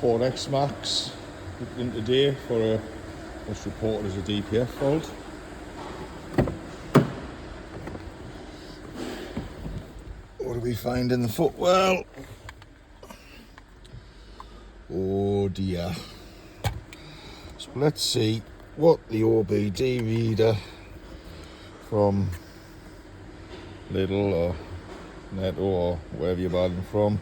4X Max in today for what's reported as a DPF fault. What do we find in the footwell? Oh dear. So let's see what the OBD reader from Lidl or Netto or wherever you buy them from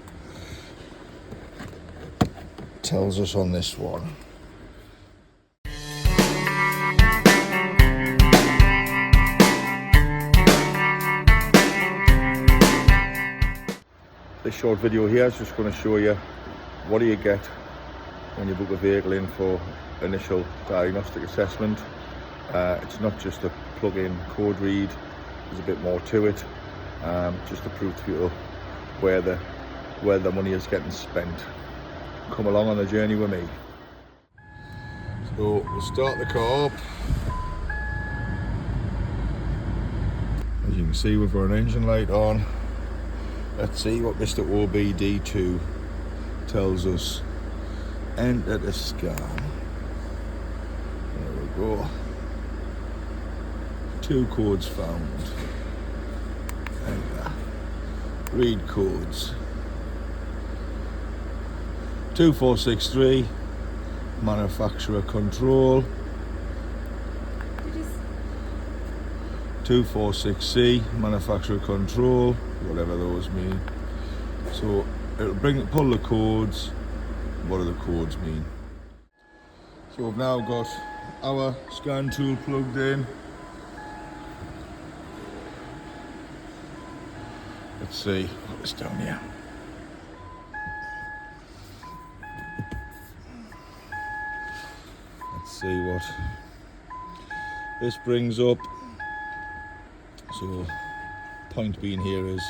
tells us on this one. This short video here is just going to show you what do you get when you book a vehicle in for initial diagnostic assessment. It's not just a plug-in code read, there's a bit more to it, just to prove to people where the money is getting spent. Come along on the journey with me. So we'll start the car up. As you can see, we've got an engine light on. Let's see what Mr. OBD2 tells us. Enter the scan. There we go. 2 codes found. Enter. Read codes. 2463, manufacturer control. 246C, manufacturer control, whatever those mean. So it'll pull the codes. What do the codes mean? So we've now got our scan tool plugged in. Let's see what's down here. Let's see what this brings up. So point being here is,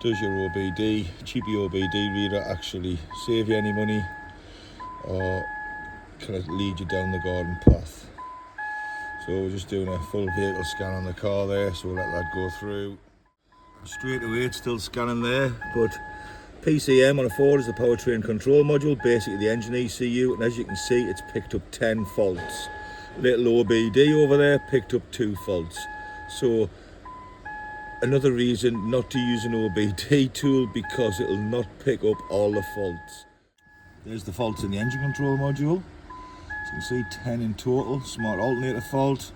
does your OBD, cheapy OBD reader actually save you any money, or can it lead you down the garden path? So we're just doing a full vehicle scan on the car there, so we'll let that go through. Straight away it's still scanning there, but PCM on a Ford is the powertrain control module, basically the engine ECU, and as you can see it's picked up 10 faults. Little OBD over there picked up 2 faults. So another reason not to use an OBD tool, because it will not pick up all the faults. There's the faults in the engine control module. As you can see, 10 in total. Smart alternator fault.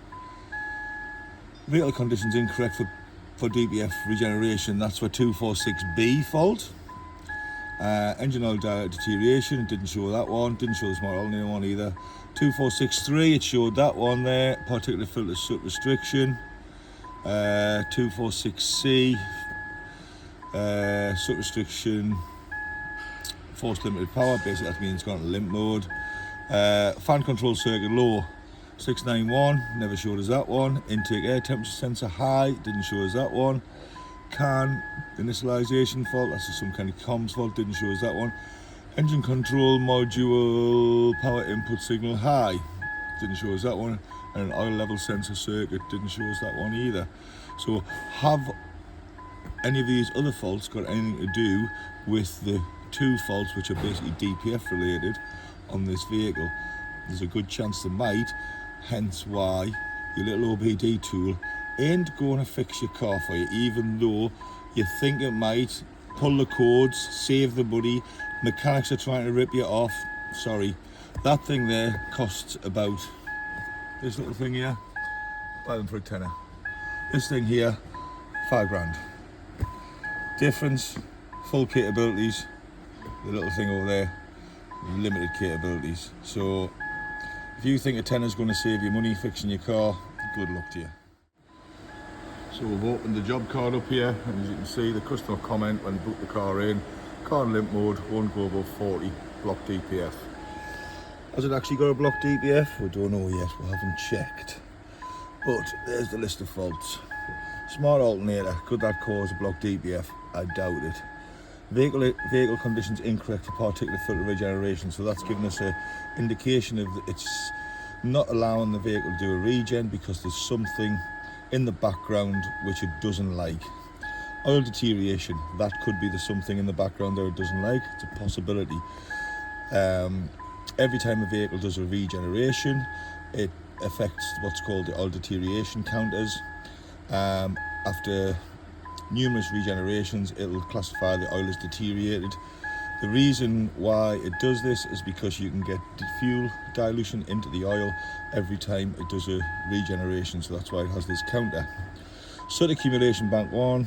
Vehicle conditions incorrect for DPF regeneration. That's for 246B fault. Engine oil deterioration, it didn't show that one. Didn't show the smart alternator one either. 2463, it showed that one there. Particulate filter soot restriction. 246C, soot restriction, force limited power, basically that means it's gone to limp mode. Fan control circuit low, 691, never showed us that one. Intake air temperature sensor high, didn't show us that one. CAN initialization fault, that's just some kind of comms fault, didn't show us that one. Engine control module power input signal high, didn't show us that one. And an oil level sensor circuit, didn't show us that one either. So have any of these other faults got anything to do with the 2 faults which are basically DPF related on this vehicle? There's a good chance they might, hence why your little OBD tool ain't going to fix your car for you, even though you think it might. Pull the codes, save the money, mechanics are trying to rip you off. Sorry, that thing there costs about, this little thing here, buy them for a tenner. This thing here, £5 grand. Difference, full capabilities. The little thing over there, limited capabilities. So if you think a tenner's going to save you money fixing your car, good luck to you. So we've opened the job card up here, and as you can see, the customer comment when they booked the car in, car in limp mode, won't go above 40, block DPF. Has it actually got a block DPF? We don't know yet, we haven't checked. But there's the list of faults. Smart alternator, could that cause a block DPF? I doubt it. Vehicle conditions incorrect for particulate filter regeneration, so that's giving us an indication of it's not allowing the vehicle to do a regen because there's something in the background which it doesn't like. Oil deterioration, that could be the something in the background there it doesn't like. It's a possibility. Every time a vehicle does a regeneration, it affects what's called the oil deterioration counters. After numerous regenerations, it'll classify the oil as deteriorated. The reason why it does this is because you can get fuel dilution into the oil every time it does a regeneration, so that's why it has this counter. Soot accumulation bank 1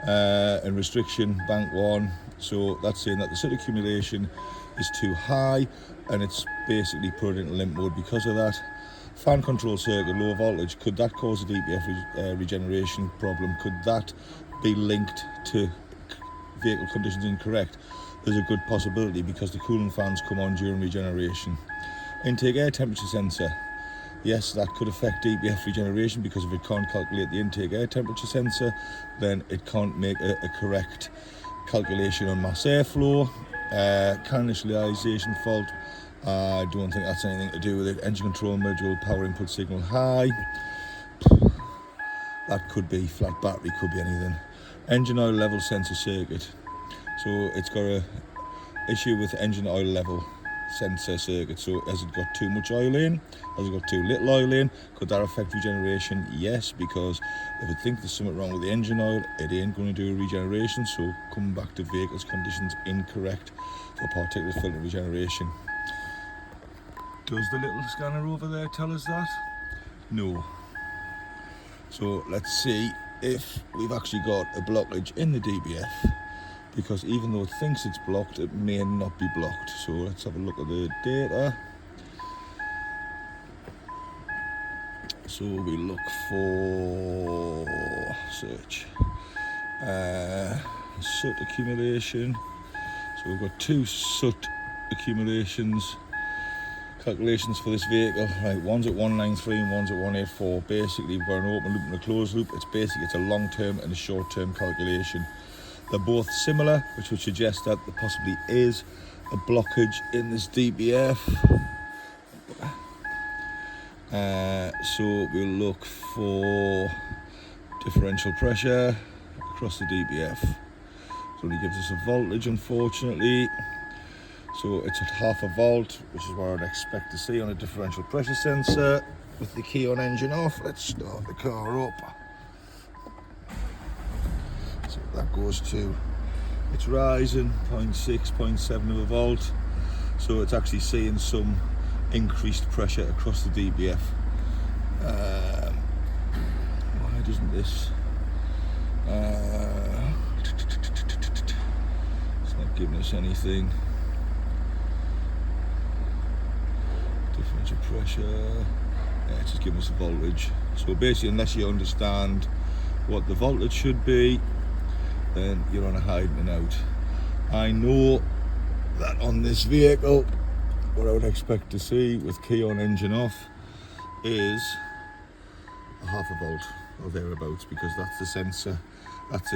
and restriction bank 1, so that's saying that the soot accumulation is too high and it's basically put it into limp mode because of that. Fan control circuit, low voltage, could that cause a DPF regeneration problem? Could that be linked to vehicle conditions incorrect? There's a good possibility because the cooling fans come on during regeneration. Intake air temperature sensor, yes, that could affect DPF regeneration because if it can't calculate the intake air temperature sensor, then it can't make a correct calculation on mass airflow. Can initialization fault, I don't think that's anything to do with it. Engine control module, power input signal high, that could be flat battery, could be anything. Engine oil level sensor circuit, so it's got a issue with engine oil level sensor circuit. So has it got too much oil in? Has it got too little oil in? Could that affect regeneration? Yes, because if it thinks there's something wrong with the engine oil, it ain't going to do a regeneration, so coming back to vehicle's conditions incorrect for particulate filter regeneration. Does the little scanner over there tell us that? No. So let's see if we've actually got a blockage in the DPF, because even though it thinks it's blocked, it may not be blocked. So let's have a look at the data. So we look for search soot accumulation. So we've got 2 soot accumulations calculations for this vehicle. Right, one's at 193 and one's at 184. Basically, we've got an open loop and a closed loop. It's a long-term and a short-term calculation. They're both similar, which would suggest that there possibly is a blockage in this DPF. So we'll look for differential pressure across the DPF. It only gives us a voltage, unfortunately. So it's at half a volt, which is what I'd expect to see on a differential pressure sensor. With the key on engine off, let's start the car up. So that goes to, it's rising 0.6, 0.7 of a volt. So it's actually seeing some increased pressure across the DPF. Why doesn't this? It's not giving us anything. Differential pressure. Yeah, it's just giving us a voltage. So basically, unless you understand what the voltage should be, then you're on a hiding and out. I know that on this vehicle, what I would expect to see with key on engine off is a half a volt or thereabouts, because that's the sensor, that's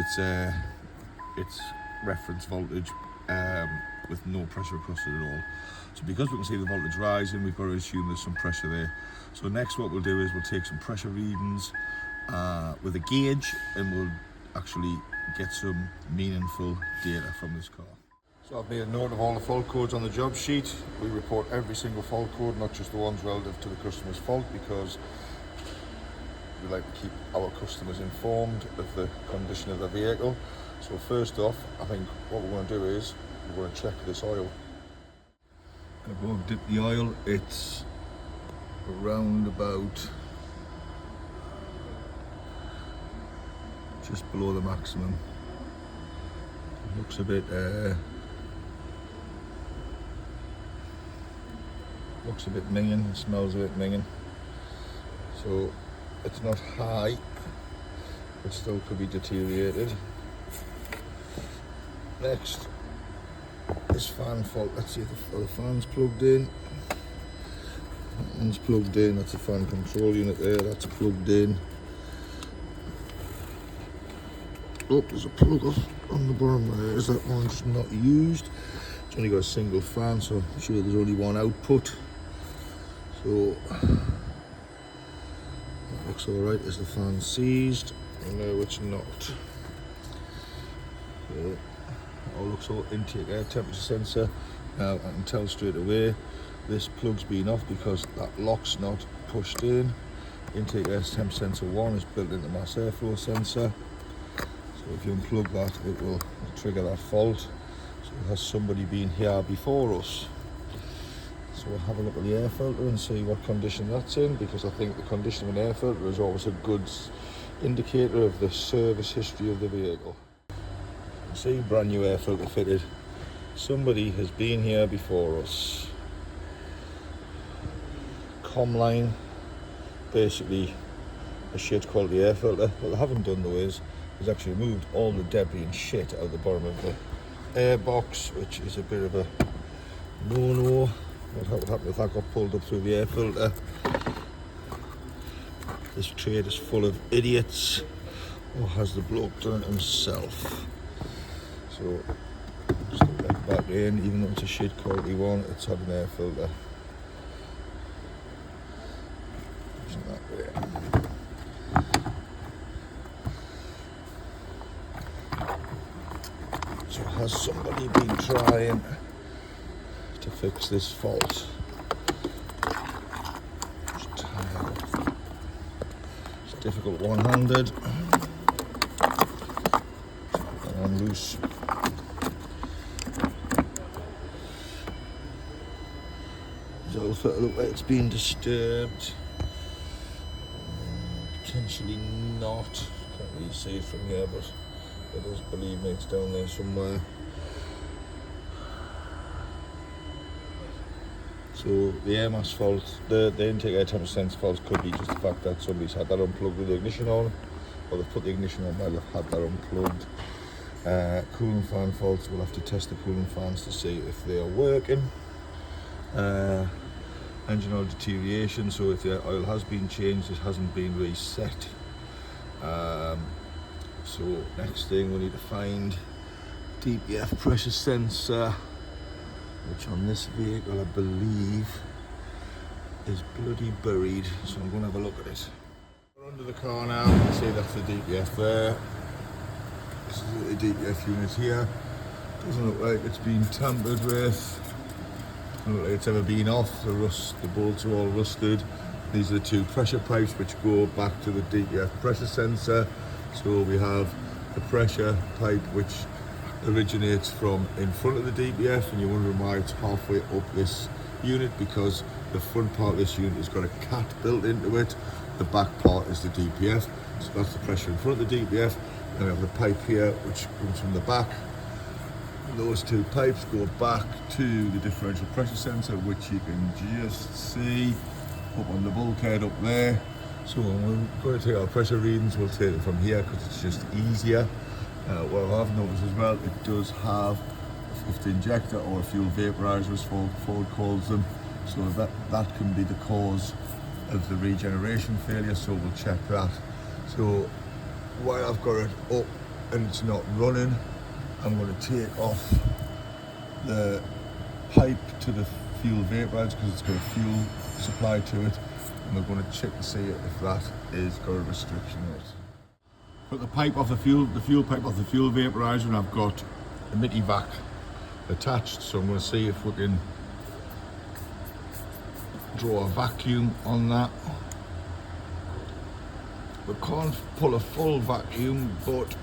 its reference voltage with no pressure across it at all. So because we can see the voltage rising, we've got to assume there's some pressure there. So next what we'll do is we'll take some pressure readings with a gauge, and we'll actually get some meaningful data from this car. So I've made a note of all the fault codes on the job sheet. We report every single fault code, not just the ones relative to the customer's fault, because we like to keep our customers informed of the condition of the vehicle. So first off, I think what we're going to do is we're going to check this oil. I'm going to dip the oil. It's around about just below the maximum. It looks a bit minging, it smells a bit minging. So it's not high, it still could be deteriorated. Next, this fan fault. Let's see if the fan's plugged in. That one's plugged in, that's a fan control unit there, that's plugged in. Oh, there's a plug off on the bottom there. Is that one just not used? It's only got a single fan, so I'm sure there's only one output. So that looks alright. Is the fan seized? No, it's not. So it all looks all intake air temperature sensor. Now I can tell straight away this plug's been off because that lock's not pushed in. Intake air temp sensor 1 is built into mass airflow sensor. So if you unplug that, it will trigger that fault. So has somebody been here before us? So we'll have a look at the air filter and see what condition that's in, because I think the condition of an air filter is always a good indicator of the service history of the vehicle. See, brand new air filter fitted. Somebody has been here before us. Comline, basically a shit quality air filter. What they haven't done though is actually removed all the debris and shit out of the bottom of the air box, which is a bit of a no-no. What would happen if that got pulled up through the air filter? This trade is full of idiots, or has the bloke done it himself? So just put that back in, even though it's a shit quality one, it's had an air filter. Isn't that way? So has somebody been trying to fix this fault? Just tie it up. It's difficult one-handed. And I'm loose. Does it look like it's been disturbed? Potentially not. Can't really see it from here, but it does, believe me, it's down there somewhere. So the air mass fault, the intake air temperature sensor faults could be just the fact that somebody's had that unplugged with the ignition on, or they've put the ignition on while they've had that unplugged. Cooling fan faults, we'll have to test the cooling fans to see if they are working. Engine oil deterioration, so if the oil has been changed, it hasn't been reset. So next thing, we need to find DPF pressure sensor, which on this vehicle I believe is bloody buried, so I'm going to have a look at it. We're under the car now, you can see that's the DPF there. This is the DPF unit here. Doesn't look like it's been tampered with. Doesn't look like it's ever been off. The bolts are all rusted. These are the two pressure pipes which go back to the DPF pressure sensor. So we have the pressure pipe which originates from in front of the DPF, and you're wondering why it's halfway up this unit, because the front part of this unit has got a cat built into it. The back part is the DPF, so that's the pressure in front of the DPF. Then we have the pipe here which comes from the back. Those two pipes go back to the differential pressure sensor, which you can just see up on the bulkhead up there. So when we're going to take our pressure readings, we'll take it from here because it's just easier. What I've noticed as well, it does have a fifth injector, or a fuel vaporizer as Ford calls them, so that can be the cause of the regeneration failure, so we'll check that. So while I've got it up and it's not running, I'm going to take off the pipe to the fuel vaporizer because it's got a fuel supply to it, and we're going to check to see if that is got a restriction in it. Put the pipe off the fuel pipe off the fuel vaporizer, and I've got a mini vac attached, so I'm going to see if we can draw a vacuum on that. We can't pull a full vacuum, but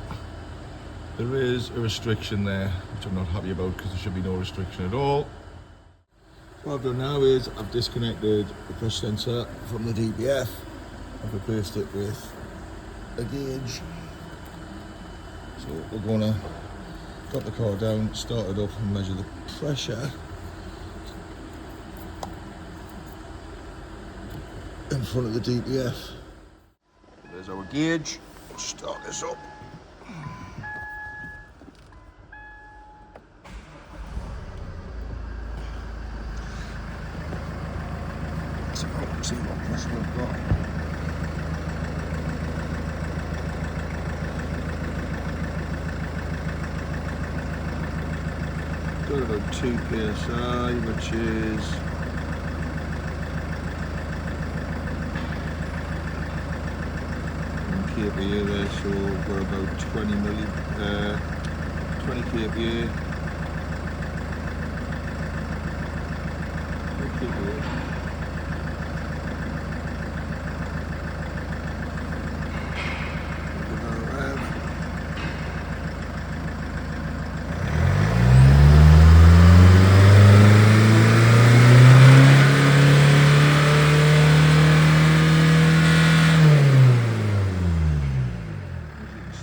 there is a restriction there, which I'm not happy about because there should be no restriction at all. What I've done now is I've disconnected the pressure sensor from the DPF. I've replaced it with a gauge. So we're going to drop the car down, start it up and measure the pressure in front of the DPF. There's our gauge. Start this up. See what pressure we've got. Got about 2 psi, which is kPa there, so we're about 20 20 kPa.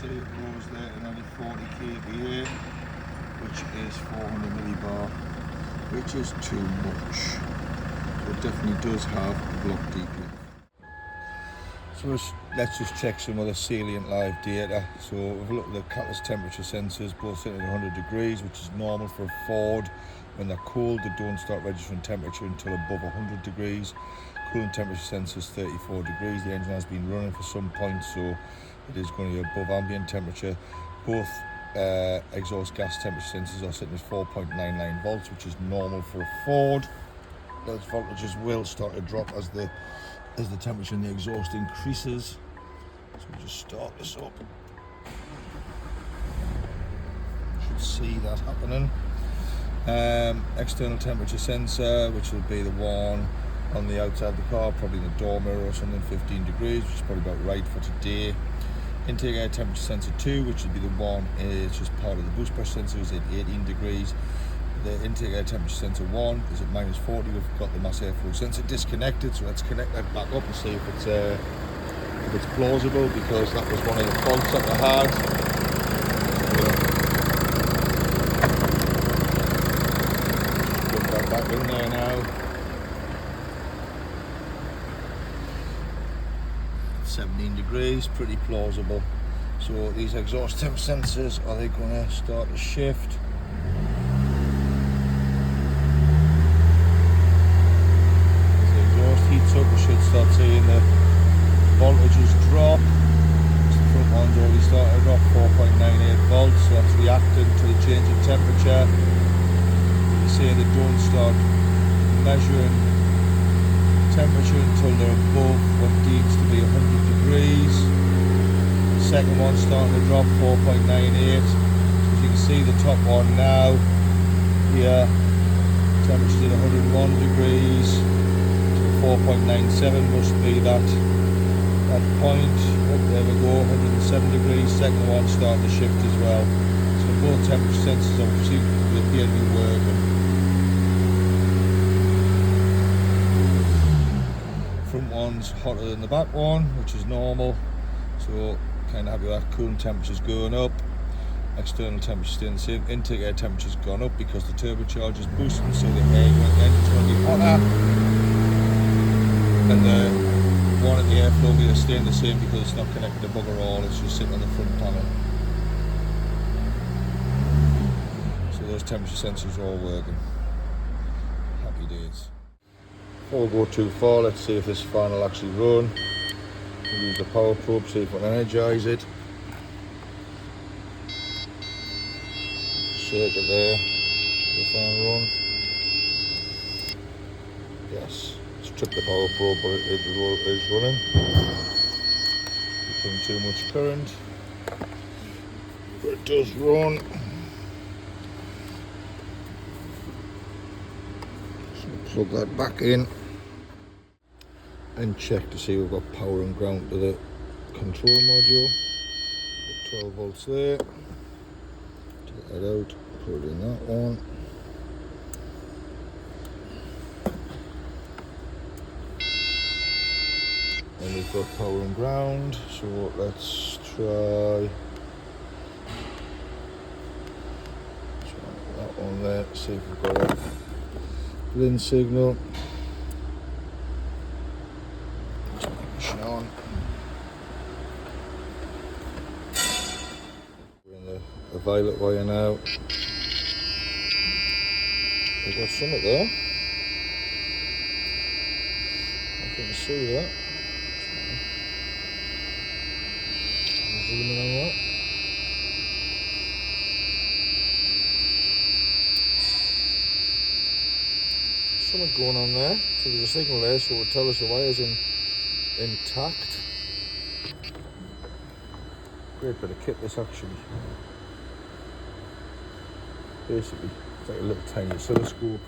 See it goes there to nearly 40 kPa, which is 400 millibar, which is too much. So it definitely does have a block DP. So let's just check some other salient live data. So we've looked at the catalyst temperature sensors, both sitting at 100 degrees, which is normal for a Ford. When they're cold, they don't start registering temperature until above 100 degrees. Cooling temperature sensor is 34 degrees. The engine has been running for some point, so it is going to be above ambient temperature. Both exhaust gas temperature sensors are sitting at 4.99 volts, which is normal for a Ford. Those voltages will start to drop as the temperature in the exhaust increases. So we'll just start this up. You should see that happening. External temperature sensor, which will be the one on the outside of the car, probably in the door mirror or something, 15 degrees, which is probably about right for today. Intake air temperature sensor 2, which would be the one, it's just part of the boost pressure sensor, is at 18 degrees. The intake air temperature sensor 1 is at -40. We've got the mass airflow sensor disconnected, so let's connect that back up and see if it's plausible, because that was one of the faults that we had. Put that back in there now. 17 degrees, pretty plausible. So these exhaust temp sensors, are they going to start to shift? Heats up, we should start seeing the voltages drop. The front one's already started to drop, 4.98 volts, so that's reacting to the change in temperature. You can see they don't start measuring temperature until they're above what deems to be 100 degrees. The second one's starting to drop, 4.98. As you can see, the top one now, here, temperature's at 101 degrees. 4.97 must be that point. Oh, there we go, 107 degrees. Second one starting to shift as well. So both temperature sensors obviously appear to be working. Front one's hotter than the back one, which is normal. So kind of happy with that. Cooling temperature's going up. External temperature staying the same. Intake air temperature's gone up because the turbocharger's boosting, so the engine's going to be hotter. And the one at the airflow meter is staying the same because it's not connected to bugger all, it's just sitting on the front panel. So those temperature sensors are all working. Happy days. Before we go too far, let's see if this fan will actually run. We'll use the power probe, see if we can energise it. Circuit there, the fan run. Yes. Trip the power probe, but it is running. Putting too much current, but it does run. So plug that back in and check to see we've got power and ground to the control module. So 12 volts there. Take that out, put it in that one. And we've got power and ground, so let's try that one there, see if we've got a blend signal. Turn on. We're in the violet wire now. We've got something there. I can see that. Zoom in on that. Something going on there. So there's a signal there, so it will tell us the wire's intact. Great bit of kit this actually. Basically, it's like a little tiny oscilloscope.